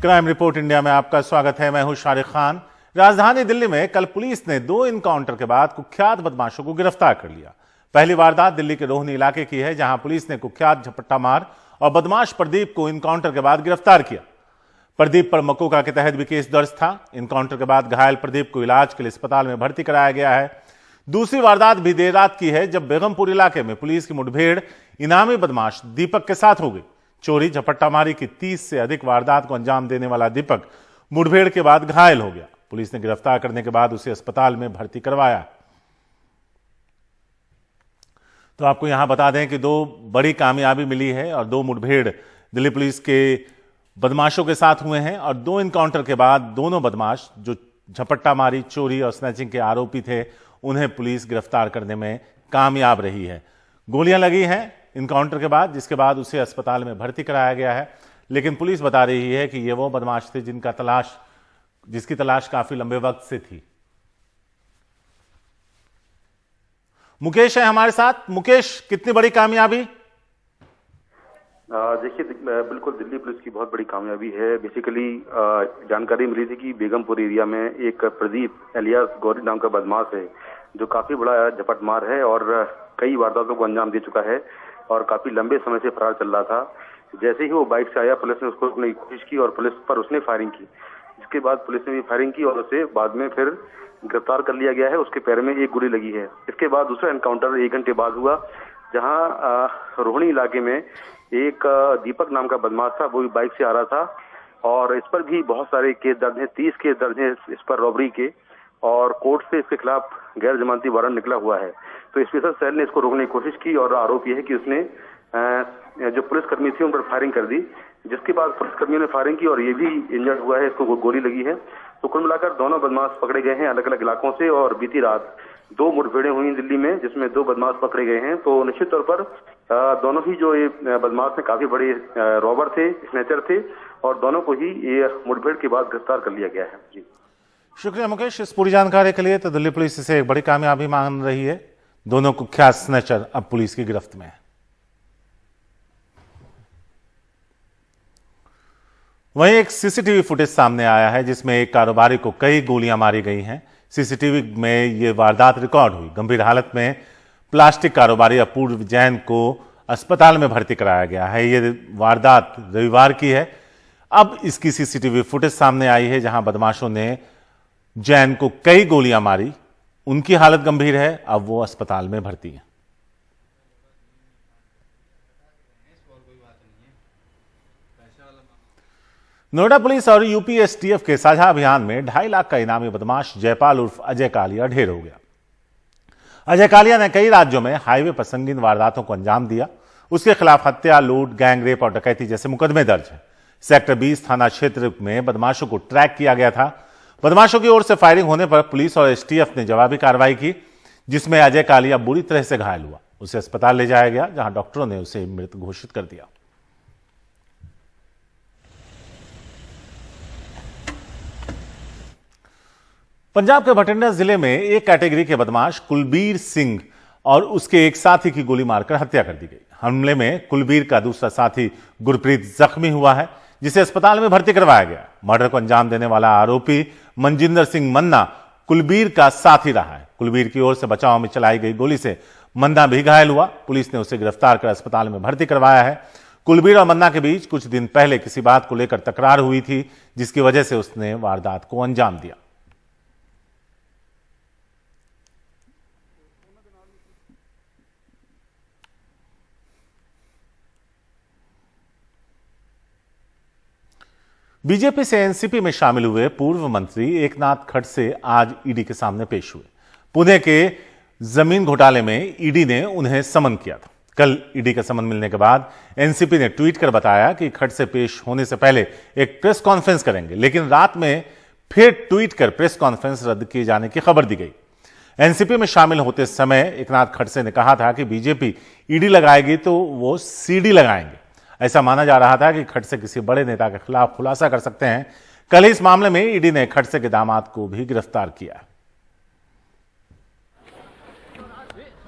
Crime report India में आपका स्वागत है। मैं हूं शारिक खान। राजधानी दिल्ली में कल पुलिस ने 2 इनकाउंटर के बाद कुख्यात बदमाशों को गिरफ्तार कर लिया। पहली वारदात दिल्ली के रोहनी इलाके की है, जहां पुलिस ने कुख्यात झपट्टा मार और बदमाश प्रदीप को इनकाउंटर के बाद गिरफ्तार किया। प्रदीप पर मकोका के तहत भी केस दर्ज था। इनकाउंटर के बाद घायल प्रदीप को इलाज के लिए अस्पताल में भर्ती कराया गया है। दूसरी वारदात भी देर रात की है, जब बेगमपुर इलाके में पुलिस की मुठभेड़ इनामी बदमाश दीपक के साथ हो गई। चोरी झपट्टा मारी की 30 से अधिक वारदात को अंजाम देने वाला दीपक मुठभेड़ के बाद घायल हो गया। पुलिस ने गिरफ्तार करने के बाद उसे अस्पताल में भर्ती करवाया। तो आपको यहां बता दें कि 2 बड़ी कामयाबी मिली है और 2 मुठभेड़ दिल्ली पुलिस के बदमाशों के साथ हुए हैं और 2 इनकाउंटर के बाद दोनों बदमाश जो झपट्टा मारी, चोरी और स्नैचिंग के आरोपी थे, उन्हें पुलिस गिरफ्तार करने में कामयाब रही है। गोलियां लगी हैं इनकाउंटर के बाद, जिसके बाद उसे अस्पताल में भर्ती कराया गया है। लेकिन पुलिस बता रही है कि ये वो बदमाश थे जिसकी तलाश काफी लंबे वक्त से थी। मुकेश है हमारे साथ। मुकेश, कितनी बड़ी कामयाबी? देखिए, बिल्कुल दिल्ली पुलिस की बहुत बड़ी कामयाबी है। बेसिकली जानकारी मिली थी कि बेगमपुर एरिया में एक प्रदीप एलियास गौरी नाम का बदमाश है, जो काफी बड़ा झपटमार है और कई वारदातों को अंजाम दे चुका है और काफी लंबे समय से फरार चल रहा था। जैसे ही वो बाइक से आया, पुलिस ने उसको रोकने की कोशिश की और पुलिस पर उसने फायरिंग की। इसके बाद पुलिस ने भी फायरिंग की और उसे बाद में फिर गिरफ्तार कर लिया गया है। उसके पैर में एक गोली लगी है। इसके बाद दूसरा एनकाउंटर 1 घंटे बाद हुआ, जहां रोहिणी इलाके में एक दीपक नाम का बदमाश था। वो भी बाइक से आ रहा था और इस पर भी बहुत सारे केस दर्ज हैं। 30 केस दर्ज हैं इस पर रॉबरी के, और कोर्ट से इसके खिलाफ गैर जमानती वारंट निकला हुआ है। तो स्पेशल सेल ने इसको रोकने की कोशिश की और आरोप यह है कि उसने जो पुलिसकर्मी थे उन पर फायरिंग कर दी, जिसके बाद पुलिसकर्मियों ने फायरिंग की और ये भी इंजर्ड हुआ है, इसको गोली लगी है। तो कुल मिलाकर दोनों बदमाश पकड़े गए हैं अलग अलग इलाकों से और बीती रात 2 मुठभेड़ें हुई दिल्ली में, जिसमें 2 बदमाश पकड़े गए हैं। तो निश्चित तौर पर दोनों ही जो ये बदमाश हैं काफी बड़े रॉबर थे, स्नैचर थे और दोनों को ही ये मुठभेड़ के बाद गिरफ्तार कर लिया गया है। जी, शुक्रिया मुकेश इस पूरी जानकारी के लिए। तो दिल्ली पुलिस इसे एक बड़ी कामयाबी मान रही है। दोनों कुख्यात स्नैचर अब पुलिस की गिरफ्त में है। वहीं एक सीसीटीवी फुटेज सामने आया है, जिसमें एक कारोबारी को कई गोलियां मारी गई हैं। सीसीटीवी में यह वारदात रिकॉर्ड हुई। गंभीर हालत में प्लास्टिक कारोबारी अपूर्व जैन को अस्पताल में भर्ती कराया गया है। यह वारदात रविवार की है। अब इसकी सीसीटीवी फुटेज सामने आई है, जहां बदमाशों ने जैन को कई गोलियां मारी। उनकी हालत गंभीर है, अब वो अस्पताल में भर्ती है। नोएडा पुलिस और यूपी एसटीएफ के साझा अभियान में 2.5 लाख का इनामी बदमाश जयपाल उर्फ अजय कालिया ढेर हो गया। अजय कालिया ने कई राज्यों में हाईवे पर संगीन वारदातों को अंजाम दिया। उसके खिलाफ हत्या, लूट, गैंगरेप और डकैती जैसे मुकदमे दर्ज हैं। सेक्टर 20 थाना क्षेत्र में बदमाशों को ट्रैक किया गया था। बदमाशों की ओर से फायरिंग होने पर पुलिस और एसटीएफ ने जवाबी कार्रवाई की, जिसमें अजय कालिया बुरी तरह से घायल हुआ। उसे अस्पताल ले जाया गया, जहां डॉक्टरों ने उसे मृत घोषित कर दिया। पंजाब के भटिंडा जिले में एक कैटेगरी के बदमाश कुलबीर सिंह और उसके एक साथी की गोली मारकर हत्या कर दी गई। हमले में कुलबीर का दूसरा साथी गुरप्रीत जख्मी हुआ है, जिसे अस्पताल में भर्ती करवाया गया। मर्डर को अंजाम देने वाला आरोपी मनजिंदर सिंह मन्ना कुलबीर का साथी रहा है। कुलबीर की ओर से बचाव में चलाई गई गोली से मन्ना भी घायल हुआ। पुलिस ने उसे गिरफ्तार कर अस्पताल में भर्ती करवाया है। कुलबीर और मन्ना के बीच कुछ दिन पहले किसी बात को लेकर तकरार हुई थी, जिसकी वजह से उसने वारदात को अंजाम दिया। बीजेपी से एनसीपी में शामिल हुए पूर्व मंत्री एकनाथ खड़से आज ईडी के सामने पेश हुए। पुणे के जमीन घोटाले में ईडी ने उन्हें समन किया था। कल ईडी का समन मिलने के बाद एनसीपी ने ट्वीट कर बताया कि खड़से पेश होने से पहले एक प्रेस कॉन्फ्रेंस करेंगे, लेकिन रात में फिर ट्वीट कर प्रेस कॉन्फ्रेंस रद्द किए जाने की खबर दी गई। एनसीपी में शामिल होते समय एकनाथ खड़से ने कहा था कि बीजेपी ईडी लगाएगी तो वो सीडी लगाएंगे। ऐसा माना जा रहा था कि खड़से किसी बड़े नेता के खिलाफ खुलासा कर सकते हैं। कल इस मामले में ईडी ने खड़से के दामाद को भी गिरफ्तार किया।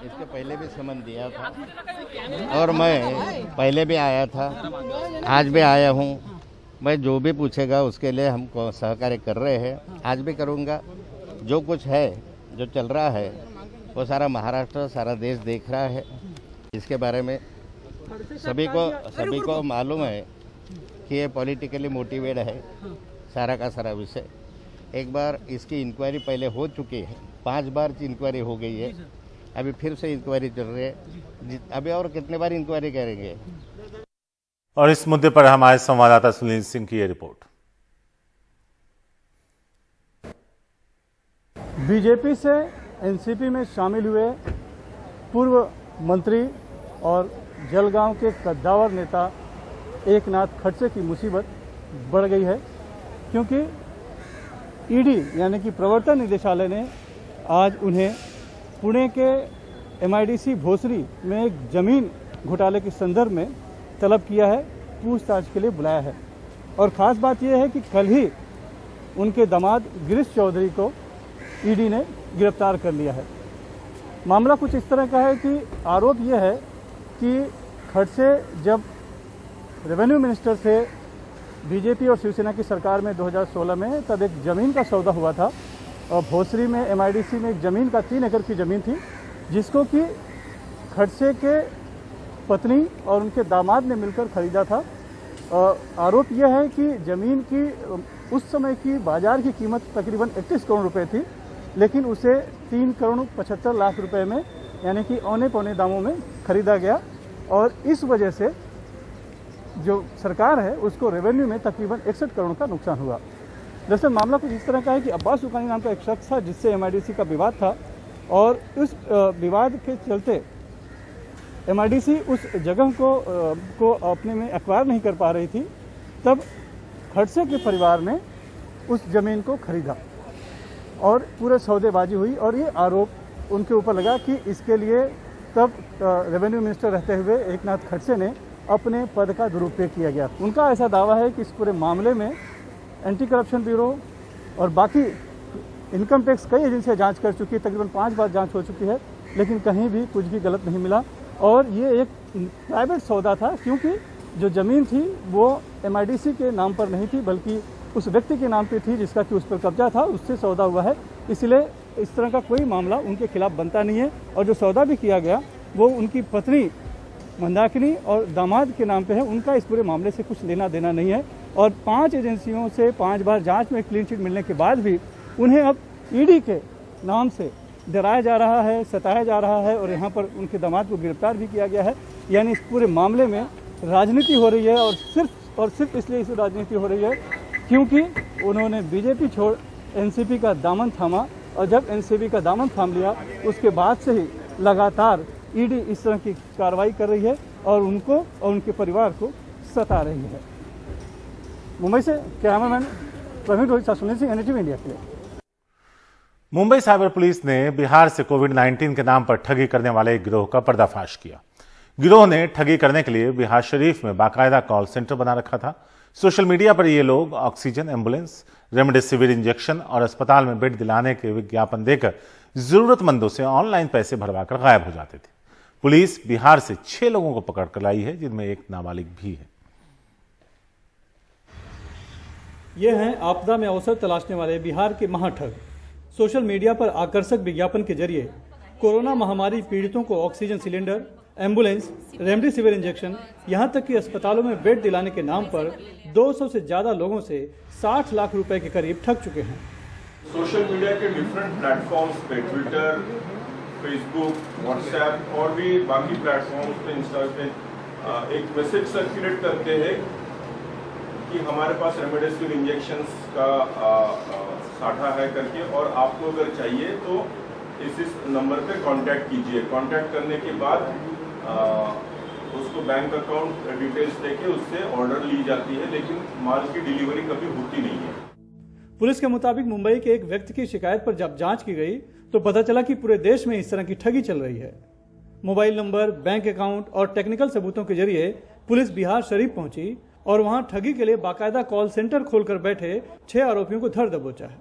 इसके पहले भी समन दिया था और मैं पहले भी आया था, आज भी आया हूँ। मैं जो भी पूछेगा उसके लिए हम सहकार्य कर रहे हैं, आज भी करूँगा। जो कुछ है, जो चल रहा है, वो सारा महाराष्ट्र, सारा देश देख रहा है। इसके बारे में सभी को मालूम है कि ये पॉलिटिकली मोटिवेट है सारा का सारा विषय। एक बार इसकी इंक्वायरी पहले हो चुकी है, 5 बार की इंक्वायरी हो गई है, अभी फिर से इंक्वायरी चल रही है। अभी और कितने बार इंक्वायरी करेंगे? और इस मुद्दे पर हमारे संवाददाता सुनील सिंह की ये रिपोर्ट। बीजेपी से एनसीपी में शामिल हुए पूर्व मंत्री और जलगांव के कद्दावर नेता एकनाथ खड़से की मुसीबत बढ़ गई है, क्योंकि ईडी यानी कि प्रवर्तन निदेशालय ने आज उन्हें पुणे के एमआईडीसी भोसरी में एक जमीन घोटाले के संदर्भ में तलब किया है, पूछताछ के लिए बुलाया है। और ख़ास बात यह है कि कल ही उनके दामाद गिरीश चौधरी को ईडी ने गिरफ्तार कर लिया है। मामला कुछ इस तरह का है कि आरोप यह है कि खड़से जब रेवेन्यू मिनिस्टर थे बीजेपी और शिवसेना की सरकार में 2016 में, तब एक ज़मीन का सौदा हुआ था और भोसरी में एमआईडीसी में एक ज़मीन का 3 एकड़ की ज़मीन थी, जिसको कि खड़से के पत्नी और उनके दामाद ने मिलकर खरीदा था। आरोप यह है कि ज़मीन की उस समय की बाजार की कीमत तकरीबन 31 करोड़ रुपए थी, लेकिन उसे 3 करोड़ 75 लाख रुपए में यानी कि औने पौने दामों में खरीदा गया। और इस वजह से जो सरकार है उसको रेवेन्यू में तकरीबन 61 करोड़ का नुकसान हुआ। दरअसल मामला कुछ इस तरह का है कि अब्बास सुकानी नाम का एक शख्स था जिससे एमआईडीसी का विवाद था, और उस विवाद के चलते एमआईडीसी उस जगह को अपने में एक्वायर नहीं कर पा रही थी। तब खड़से के परिवार ने उस ज़मीन को खरीदा और पूरे सौदेबाजी हुई, और ये आरोप उनके ऊपर लगा कि इसके लिए तब रेवेन्यू मिनिस्टर रहते हुए एकनाथ खड़से ने अपने पद का दुरुपयोग किया गया। उनका ऐसा दावा है कि इस पूरे मामले में एंटी करप्शन ब्यूरो और बाकी इनकम टैक्स कई एजेंसियां जांच कर चुकी है, तकरीबन 5 बार जांच हो चुकी है, लेकिन कहीं भी कुछ भी गलत नहीं मिला। और ये एक प्राइवेट सौदा था, क्योंकि जो ज़मीन थी वो एमआईडीसी के नाम पर नहीं थी, बल्कि उस व्यक्ति के नाम पे थी जिसका कि उस पर कब्जा था, उससे सौदा हुआ है। इसलिए इस तरह का कोई मामला उनके खिलाफ बनता नहीं है। और जो सौदा भी किया गया वो उनकी पत्नी मंदाकिनी और दामाद के नाम पे है, उनका इस पूरे मामले से कुछ लेना देना नहीं है। और 5 एजेंसियों से 5 बार जांच में क्लीन चिट मिलने के बाद भी उन्हें अब ईडी के नाम से डराया जा रहा है, सताया जा रहा है, और यहाँ पर उनके दामाद को गिरफ्तार भी किया गया है। यानी इस पूरे मामले में राजनीति हो रही है, और सिर्फ इसलिए इस राजनीति हो रही है क्योंकि उन्होंने बीजेपी छोड़ एनसीपी का दामन थामा, और जब एनसीपी का दामन थाम लिया उसके बाद से ही लगातार ईडी इस तरह की कार्रवाई कर रही है और उनको और उनके परिवार को सता रही है। मुंबई से cameraman Praveen Rohit Sunil Singh, NDTV India के लिए। मुंबई साइबर पुलिस ने बिहार से कोविड-19 के नाम पर ठगी करने वाले एक गिरोह का पर्दाफाश किया। गिरोह ने ठगी करने के लिए बिहार शरीफ में बाकायदा कॉल सेंटर बना रखा था। सोशल मीडिया पर ये लोग ऑक्सीजन, एम्बुलेंस, रेमडेसिविर इंजेक्शन और अस्पताल में बेड दिलाने के विज्ञापन देकर जरूरतमंदों से ऑनलाइन पैसे भरवाकर गायब हो जाते थे। पुलिस बिहार से 6 लोगों को पकड़ कर लाई है, जिनमें एक नाबालिग भी है। ये हैं आपदा में अवसर तलाशने वाले बिहार के महाठग। सोशल मीडिया पर आकर्षक विज्ञापन के जरिए कोरोना महामारी पीड़ितों को oxygen cylinder, ambulance, remdesivir injection, यहां तक कि अस्पतालों में बेड दिलाने के नाम पर 200 से ज्यादा लोगों से 60 लाख रुपए के करीब ठग चुके हैं। सोशल मीडिया के डिफरेंट प्लेटफॉर्म्स पे, ट्विटर, फेसबुक, व्हाट्सएप और भी बाकी प्लेटफॉर्म्स पे, इंस्टा पे एक मैसेज सर्कुलेट करते हैं कि हमारे पास रेमडेसिविर इंजेक्शंस का साठा है करके, और आपको अगर चाहिए तो इस नंबर पे कांटेक्ट कीजिए। कांटेक्ट करने के बाद उसको बैंक अकाउंट डिटेल्स देके उससे ऑर्डर ली जाती है, लेकिन माल की डिलीवरी कभी होती नहीं है। पुलिस के मुताबिक मुंबई के एक व्यक्ति की शिकायत पर जब जांच की गई तो पता चला कि पूरे देश में इस तरह की ठगी चल रही है। मोबाइल नंबर, बैंक अकाउंट और टेक्निकल सबूतों के जरिए पुलिस बिहार शरीफ पहुंची और वहां ठगी के लिए बाकायदा कॉल सेंटर खोलकर बैठे 6 आरोपियों को धर दबोचा है।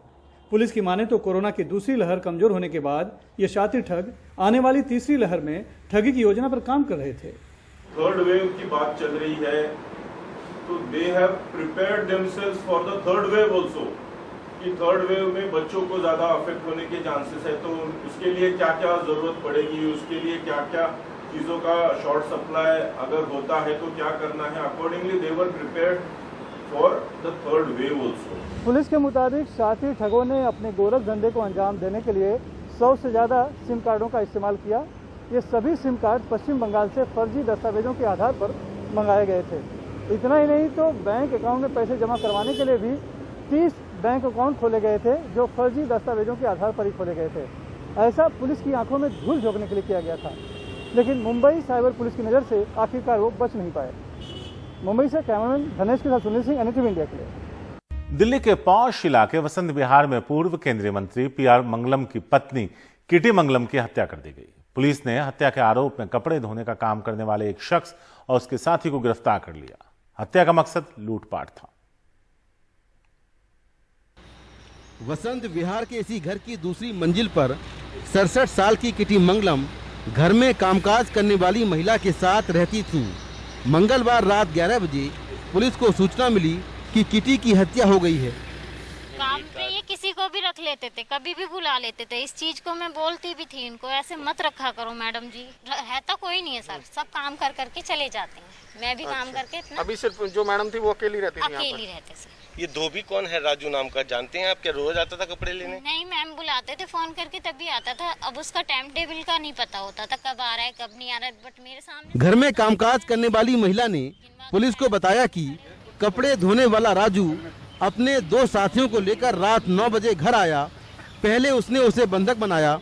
पुलिस की माने तो कोरोना की दूसरी लहर कमजोर होने के बाद ये शातिर ठग आने वाली तीसरी लहर में ठगी की योजना पर काम कर रहे थे। थर्ड वेव की बात चल रही है, तो they have prepared themselves for the third wave also, कि थर्ड वेव में बच्चों को ज़्यादा अफेक्ट होने के चांसेस है, तो उसके लिए क्या क्या ज़रूरत पड़ेगी, उसके लिए क्या क्या चीज़ों का शॉर्ट सप्लाई अगर होता है तो क्या करना है, accordingly they were prepared for the third wave also. Police के मुताबिक साथी ठगों ने अपने गोरख धंधे को अंजाम देने के लिए 100 से ज़्यादा सिम कार्डों का इस्तेमाल किया। ये सभी सिम कार्ड पश्चिम बंगाल से फर्जी दस्तावेजों के आधार पर मंगाए गए थे। इतना ही नहीं तो बैंक अकाउंट में पैसे जमा करवाने के लिए भी 30 बैंक अकाउंट खोले गए थे, जो फर्जी दस्तावेजों के आधार पर ही खोले गए थे। ऐसा पुलिस की आंखों में धूल झोंकने के लिए किया गया था, लेकिन मुंबई साइबर पुलिस की नज़र से आखिरकार वो बच नहीं पाए। मुंबई से कैमरामैन धनेश के साथ सुनील सिंह, NDTV इंडिया के लिए। दिल्ली के पौष इलाके वसंत विहार में पूर्व केंद्रीय मंत्री PR मंगलम की पत्नी किटी मंगलम की हत्या कर दी गई। पुलिस ने हत्या के आरोप में कपड़े धोने का काम करने वाले एक शख्स और उसके साथी को गिरफ्तार कर लिया। हत्या का मकसद लूटपाट था। वसंत विहार के इसी घर की दूसरी मंजिल पर 67 साल की किटी मंगलम घर में कामकाज करने वाली महिला के साथ रहती थी। मंगलवार रात 11 बजे पुलिस को सूचना मिली कि किटी की हत्या हो गई है। काम पे ये किसी को भी रख लेते थे, कभी भी बुला लेते थे। इस चीज को मैं बोलती भी थी इनको, ऐसे मत रखा करो मैडम जी। रहता कोई नहीं है सर, सब काम कर करके चले जाते हैं। मैं भी काम करके इतना। अभी सिर्फ जो मैडम थी वो अकेली रहती थी? अकेली रहते सर। ये धोबी कौन है? राजू नाम का, जानते हैं आप? क्या रोज आता था कपड़े लेने? नहीं मैम, बुलाते थे फोन करके तभी आता था। अब उसका टाइम टेबल का नहीं पता होता था कब आ रहा है कब नहीं आ रहा है, बट मेरे सामने। घर में कामकाज करने वाली महिला ने पुलिस को बताया कि कपड़े धोने वाला राजू अपने 2 साथियों को लेकर रात 9 बजे घर आया। पहले उसने उसे बंधक बनाया,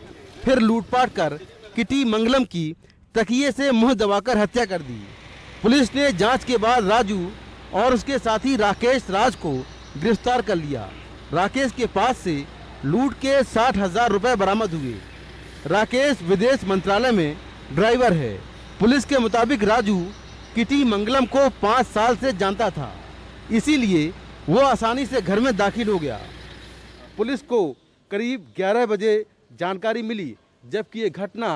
फिर लूटपाट कर किटी मंगलम की तकिए से मुंह दबाकर हत्या कर दी। पुलिस ने जांच के बाद राजू और उसके साथी राकेश राज को गिरफ्तार कर लिया। राकेश के पास से लूट के 60,000 रुपए बरामद हुए। राकेश विदेश मंत्रालय में ड्राइवर है। पुलिस के मुताबिक राजू किटी मंगलम को 5 साल से जानता था, इसीलिए वो आसानी से घर में दाखिल हो गया। पुलिस को करीब 11 बजे जानकारी मिली, जबकि ये घटना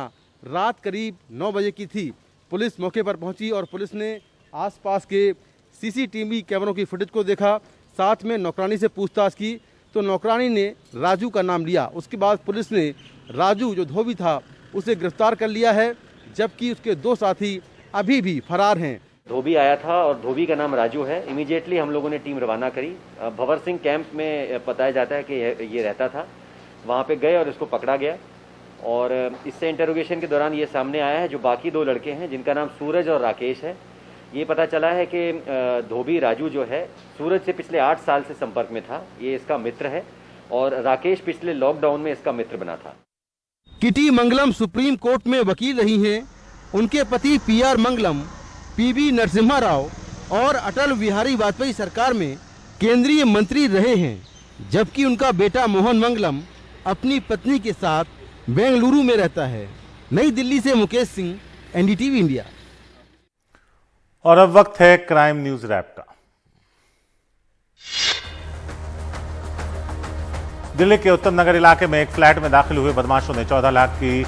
रात करीब 9 बजे की थी। पुलिस मौके पर पहुंची और पुलिस ने आसपास के CCTV कैमरों की फुटेज को देखा, साथ में नौकरानी से पूछताछ की तो नौकरानी ने राजू का नाम लिया। उसके बाद पुलिस ने राजू जो धोबी था उसे गिरफ्तार कर लिया है, जबकि उसके 2 साथी अभी भी फरार हैं। धोबी आया था और धोबी का नाम राजू है। इमीडिएटली हम लोगों ने टीम रवाना करी। भंवर सिंह कैंप में बताया जाता है कि ये रहता था, वहाँ पे गए और इसको पकड़ा गया। और इससे इंटरोगेशन के दौरान ये सामने आया है जो बाकी 2 लड़के हैं जिनका नाम सूरज और राकेश है। ये पता चला है कि धोबी राजू जो है सूरज से पिछले 8 साल से संपर्क में था, ये इसका मित्र है, और राकेश पिछले लॉकडाउन में इसका मित्र बना था। किटी मंगलम सुप्रीम कोर्ट में वकील रही हैं। उनके पति PR मंगलम PV नरसिम्हा राव और अटल बिहारी वाजपेयी सरकार में केंद्रीय मंत्री रहे हैं, जबकि उनका बेटा मोहन मंगलम अपनी पत्नी के साथ बेंगलुरु में रहता है। नई दिल्ली से मुकेश सिंह, NDTV इंडिया। और अब वक्त है क्राइम न्यूज रैप का। दिल्ली के उत्तम नगर इलाके में एक फ्लैट में दाखिल हुए बदमाशों ने 14 लाख की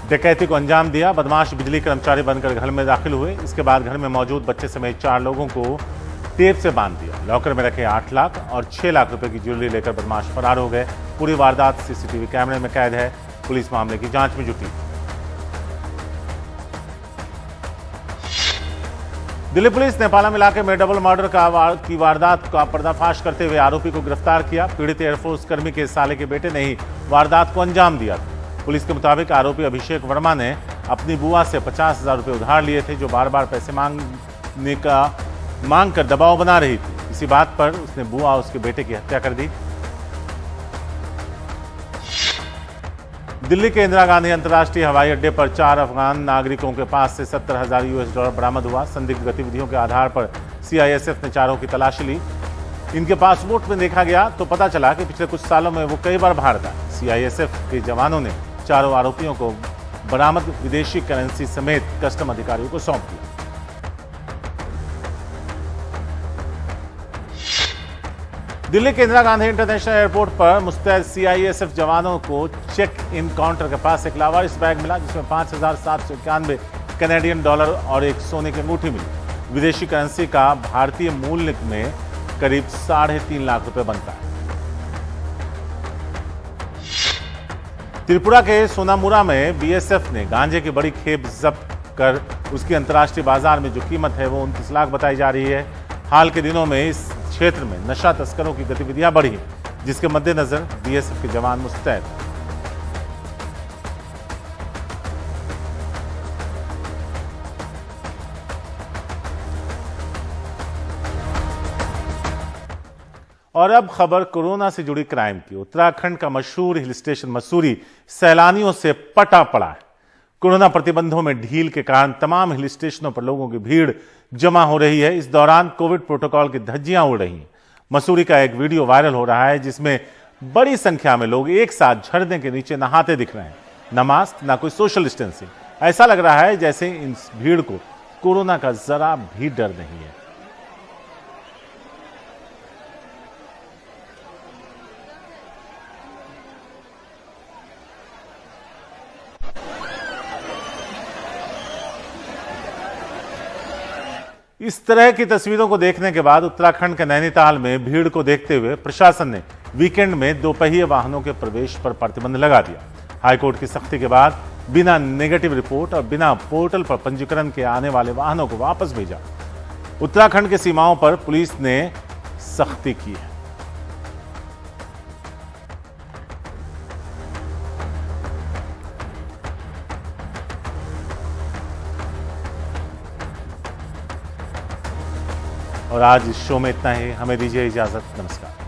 डकैती को अंजाम दिया। बदमाश बिजली कर्मचारी बनकर घर में दाखिल हुए। इसके बाद घर में मौजूद बच्चे समेत 4 लोगों को टेप से बांध दिया। लॉकर में रखे 8 लाख और 6 लाख रुपए की ज्वेलरी लेकर बदमाश फरार हो गए। पूरी वारदात CCTV कैमरे में कैद है। पुलिस मामले की जांच में जुटी। दिल्ली पुलिस ने पालम इलाके में डबल मर्डर की वारदात का पर्दाफाश करते हुए आरोपी को गिरफ्तार किया। पीड़ित एयरफोर्स कर्मी के साले के बेटे ने ही वारदात को अंजाम दिया था। पुलिस के मुताबिक आरोपी अभिषेक वर्मा ने अपनी बुआ से 50,000 रुपए उधार लिए थे, जो बार बार पैसे मांग कर दबाव बना रही थी। इसी बात पर उसने बुआ और उसके बेटे की हत्या कर दी। दिल्ली के इंदिरा गांधी अंतर्राष्ट्रीय हवाई अड्डे पर 4 अफगान नागरिकों के पास से $70,000 US बरामद हुआ। संदिग्ध गतिविधियों के आधार पर CISF ने चारों की तलाशी ली। इनके पासपोर्ट में देखा गया तो पता चला कि पिछले कुछ सालों में वो कई बार बाहर था। CISF के जवानों ने चारों आरोपियों को बरामद विदेशी करेंसी समेत कस्टम अधिकारियों को सौंप दिया। दिल्ली के इंदिरा गांधी इंटरनेशनल एयरपोर्ट पर मुस्तैद CISF जवानों को चेक इन काउंटर के पास एक लावारिस बैग मिला, जिसमें $5,791 कैनेडियन और एक सोने की अंगूठी मिली। विदेशी करेंसी का भारतीय मूल्य में करीब 3.5 लाख रुपए बनता है। त्रिपुरा के सोनामुरा में बीएसएफ ने गांजे की बड़ी खेप जब्त कर उसकी अंतर्राष्ट्रीय बाजार में जो कीमत है वो 29 लाख बताई जा रही है। हाल के दिनों में इस क्षेत्र में नशा तस्करों की गतिविधियां बढ़ी, जिसके मद्देनजर बीएसएफ के जवान मुस्तैद हैं। और अब खबर कोरोना से जुड़ी क्राइम की। उत्तराखंड का मशहूर हिल स्टेशन मसूरी सैलानियों से पटा पड़ा है। कोरोना प्रतिबंधों में ढील के कारण तमाम हिल स्टेशनों पर लोगों की भीड़ जमा हो रही है। इस दौरान कोविड प्रोटोकॉल की धज्जियां उड़ रही हैं। मसूरी का एक वीडियो वायरल हो रहा है जिसमें बड़ी संख्या में लोग एक साथ झरने के नीचे नहाते दिख रहे हैं। न मास्क, न कोई सोशल डिस्टेंसिंग। ऐसा लग रहा है जैसे इस भीड़ को कोरोना का जरा भी डर नहीं है। इस तरह की तस्वीरों को देखने के बाद उत्तराखंड के नैनीताल में भीड़ को देखते हुए प्रशासन ने वीकेंड में दोपहिए वाहनों के प्रवेश पर प्रतिबंध लगा दिया। हाईकोर्ट की सख्ती के बाद बिना नेगेटिव रिपोर्ट और बिना पोर्टल पर पंजीकरण के आने वाले वाहनों को वापस भेजा। उत्तराखंड की सीमाओं पर पुलिस ने सख्ती की है। और आज इस शो में इतना ही। हमें दीजिए इजाजत। नमस्कार।